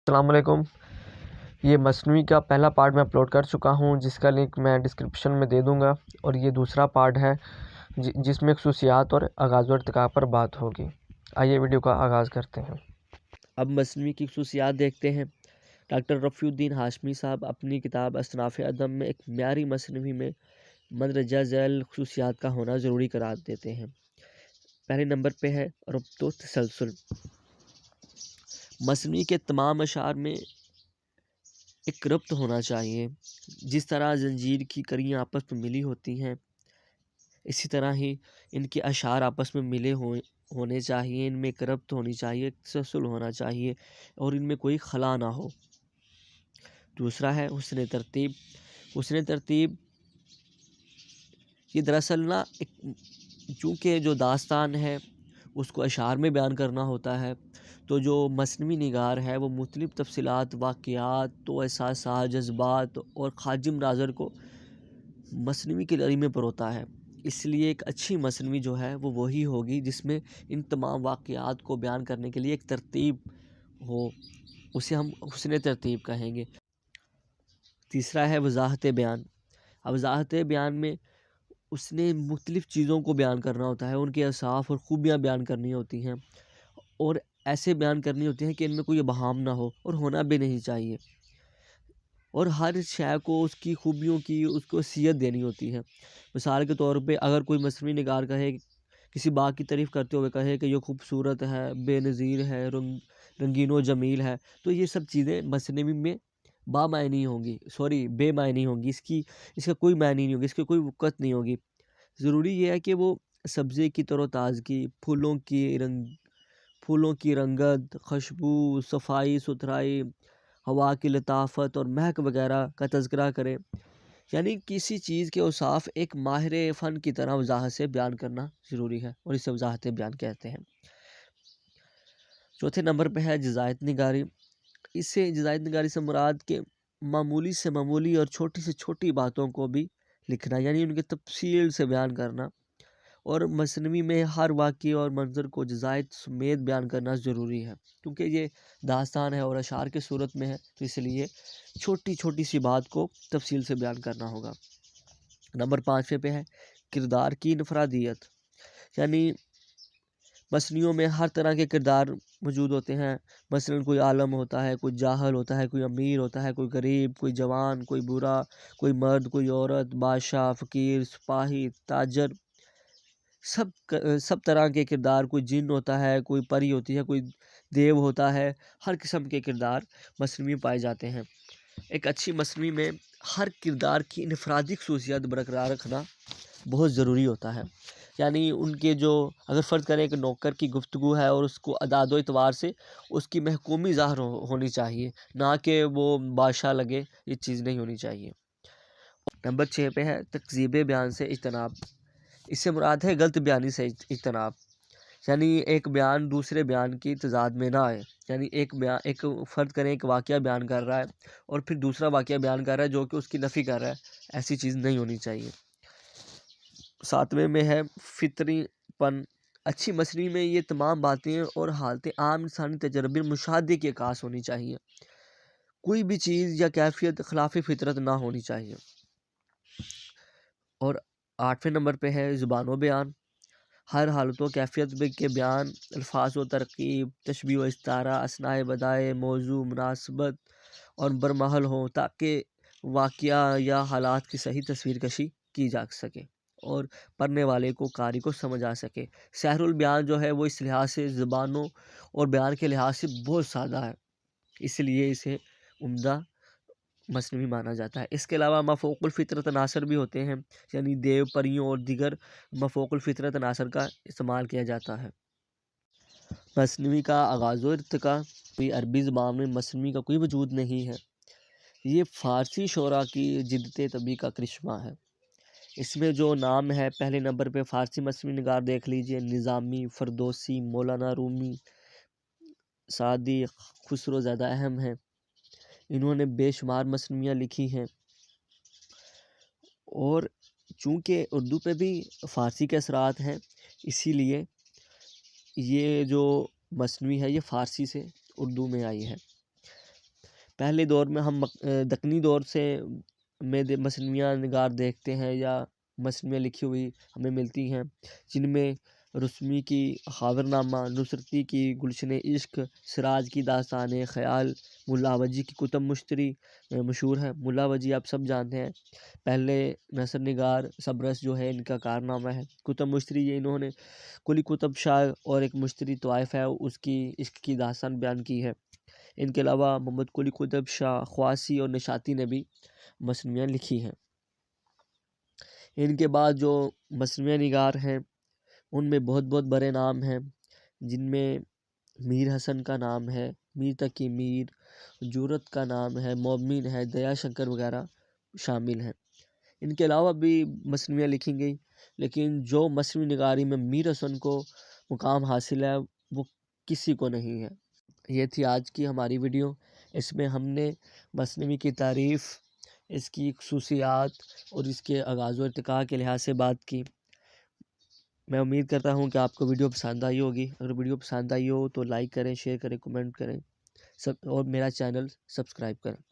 السلام علیکم۔ یہ مصنوعی کا پہلا پارٹ میں اپلوڈ کر چکا ہوں، جس کا لنک میں ڈسکرپشن میں دے دوں گا، اور یہ دوسرا پارٹ ہے جس میں خصوصیات اور آغاز و ارتقاء پر بات ہوگی۔ آئیے ویڈیو کا آغاز کرتے ہیں۔ اب مصنوعی کی خصوصیات دیکھتے ہیں۔ ڈاکٹر رفیع الدین ہاشمی صاحب اپنی کتاب اصناف ادب میں ایک معیاری مصنوعی میں مندرجہ ذیل خصوصیات کا ہونا ضروری قرار دیتے ہیں۔ پہلے نمبر پہ ہے ربط و تسلسل۔ مصنوعی کے تمام اشعار میں ایک ربط ہونا چاہیے۔ جس طرح زنجیر کی کڑیاں آپس میں ملی ہوتی ہیں، اسی طرح ہی ان کے اشعار آپس میں ملے ہونے چاہیے، ان میں ایک ربط ہونی چاہیے، ایک تسلسل ہونا چاہیے، اور ان میں کوئی خلا نہ ہو۔ دوسرا ہے حسن ترتیب۔ حسن ترتیب یہ دراصل چونکہ جو داستان ہے اس کو اشعار میں بیان کرنا ہوتا ہے، تو جو مصنوعی نگار ہے وہ مختلف تفصیلات، واقعات تو احساسات، جذبات اور خارجی مناظر کو مصنوعی کی لڑی میں پروتا ہے۔ اس لیے ایک اچھی مصنوعی جو ہے وہ وہی ہوگی جس میں ان تمام واقعات کو بیان کرنے کے لیے ایک ترتیب ہو، اسے ہم حسن ترتیب کہیں گے۔ تیسرا ہے وضاحت بیان۔ اب وضاحت بیان میں اس نے مختلف چیزوں کو بیان کرنا ہوتا ہے، ان کے اوصاف اور خوبیاں بیان کرنی ہوتی ہیں، اور ایسے بیان کرنی ہوتی ہیں کہ ان میں کوئی ابہام نہ ہو، اور ہونا بھی نہیں چاہیے، اور ہر شے کو اس کی خوبیوں کی اس کو حیثیت دینی ہوتی ہے۔ مثال کے طور پہ اگر کوئی مصنوعی نگار کہے، کسی باغ کی تعریف کرتے ہوئے کہے کہ یہ خوبصورت ہے، بے نظیر ہے، رنگین و جمیل ہے، تو یہ سب چیزیں مصنوعی میں بے معنی ہوں گی، اس کا کوئی معنی نہیں ہوگی، اس کی کوئی وقت نہیں ہوگی۔ ضروری یہ ہے کہ وہ سبزے کی تر و تازگی، پھولوں کی رنگت، خوشبو، صفائی ستھرائی، ہوا کی لطافت اور مہک وغیرہ کا تذکرہ کرے، یعنی کسی چیز کے اوصاف ایک ماہر فن کی طرح وضاحت سے بیان کرنا ضروری ہے، اور اسے وضاحت بیان کہتے ہیں۔ چوتھے نمبر پہ ہے جزائیت نگاری۔ جزائیت نگاری سے مراد کہ معمولی سے معمولی اور چھوٹی سے چھوٹی باتوں کو بھی لکھنا، یعنی ان کے تفصیل سے بیان کرنا، اور مصنوعی میں ہر واقعے اور منظر کو جزائیت سمیت بیان کرنا ضروری ہے، کیونکہ یہ داستان ہے اور اشعار کی صورت میں ہے، تو اس لیے چھوٹی چھوٹی سی بات کو تفصیل سے بیان کرنا ہوگا۔ نمبر 5 پہ ہے کردار کی انفرادیت، یعنی مصنوعیوں میں ہر طرح کے کردار موجود ہوتے ہیں۔ مثلاً کوئی عالم ہوتا ہے، کوئی جاہل ہوتا ہے، کوئی امیر ہوتا ہے، کوئی غریب، کوئی جوان، کوئی بوڑھا، کوئی مرد، کوئی عورت، بادشاہ، فقیر، سپاہی، تاجر، سب طرح کے کردار۔ کوئی جن ہوتا ہے، کوئی پری ہوتی ہے، کوئی دیو ہوتا ہے، ہر قسم کے کردار مصنوعی پائے جاتے ہیں۔ ایک اچھی مصنوعی میں ہر کردار کی انفرادی خصوصیت برقرار رکھنا بہت ضروری ہوتا ہے، یعنی ان کے اگر فرض کریں کہ نوکر کی گفتگو ہے اور اس کو اعداد و اعتبار سے اس کی محکومی ظاہر ہونی چاہیے، نہ کہ وہ بادشاہ لگے، یہ چیز نہیں ہونی چاہیے۔ نمبر 6 پہ ہے تکذیب بیان سے اجتناب۔ اس سے مراد ہے غلط بیانی سے اجتناب، یعنی ایک بیان دوسرے بیان کی تضاد میں نہ آئے، یعنی ایک فرض کریں ایک واقعہ بیان کر رہا ہے اور پھر دوسرا واقعہ بیان کر رہا ہے جو کہ اس کی نفی کر رہا ہے، ایسی چیز نہیں ہونی چاہیے۔ 7ویں میں ہے فطری پن۔ اچھی مصنوعی میں یہ تمام باتیں اور حالتیں عام انسانی تجربے مشاہدے کی عکاس ہونی چاہیے، کوئی بھی چیز یا کیفیت خلاف فطرت نہ ہونی چاہیے۔ اور 8ویں نمبر پہ ہے زبان و بیان۔ ہر حالت و کیفیت کے بیان، الفاظ و ترکیب، تشبیہ و استعارہ، اثناء بدائع، موضوع، مناسبت اور برمحل ہوں، تاکہ واقعہ یا حالات کی صحیح تصویر کشی کی جا سکے اور پڑھنے والے کو، قاری کو سمجھ آ سکے۔ سحر البیان جو ہے وہ اس لحاظ سے زبانوں اور بیان کے لحاظ سے بہت سادہ ہے، اس لیے اسے عمدہ مصنوعی مانا جاتا ہے۔ اس کے علاوہ مفوق الفطرت عناصر بھی ہوتے ہیں، یعنی دیو، پریوں اور دیگر مفوق الفطرت عناصر کا استعمال کیا جاتا ہے۔ مصنوعی کا آغاز و ارتقاء۔ عربی زبان میں مصنوعی کا کوئی وجود نہیں ہے، یہ فارسی شعراء کی جدت طبی کا کرشمہ ہے۔ اس میں جو نام ہے، پہلے نمبر پہ فارسی مصنوعی نگار دیکھ لیجئے، نظامی، فردوسی، مولانا رومی، سعدی، خسرو زیادہ اہم ہیں۔ انہوں نے بے شمار مصنوعیاں لکھی ہیں، اور چونکہ اردو پہ بھی فارسی کے اثرات ہیں، اسی لیے یہ جو مصنوعی ہے یہ فارسی سے اردو میں آئی ہے۔ پہلے دور میں ہم دکنی دور سے میں مثنویہ نگار دیکھتے ہیں یا مثنویہ لکھی ہوئی ہمیں ملتی ہیں، جن میں رسمی کی خاورنامہ، نصرتی کی گلشن عشق، سراج کی داستان خیال، ملا وجی کی کتب مشتری مشہور ہے۔ ملا وجی آپ سب جانتے ہیں، پہلے نثر نگار سبرس جو ہے ان کا کارنامہ ہے۔ کتب مشتری یہ انہوں نے کلی کتب شاہ اور ایک مشتری طوائف ہے اس کی عشق کی داستان بیان کی ہے۔ ان کے علاوہ محمد کلی قطب شاہ خواسی اور نشاطی نے بھی مثنویاں لکھی ہیں۔ ان کے بعد جو مثنویہ نگار ہیں ان میں بہت بہت بڑے نام ہیں، جن میں میر حسن کا نام ہے، میر تقی میر، جورت کا نام ہے، مومن ہے، دیا شنکر وغیرہ شامل ہیں۔ ان کے علاوہ بھی مثنویاں لکھی گئی، لیکن جو مثنوی نگاری میں میر حسن کو مقام حاصل ہے وہ کسی کو نہیں ہے۔ یہ تھی آج کی ہماری ویڈیو، اس میں ہم نے مثنوی کی تعریف، اس کی خصوصیات اور اس کے آغاز و ارتقاء کے لحاظ سے بات کی۔ میں امید کرتا ہوں کہ آپ کو ویڈیو پسند آئی ہوگی۔ اگر ویڈیو پسند آئی ہو تو لائک کریں، شیئر کریں، کمنٹ کریں اور میرا چینل سبسکرائب کریں۔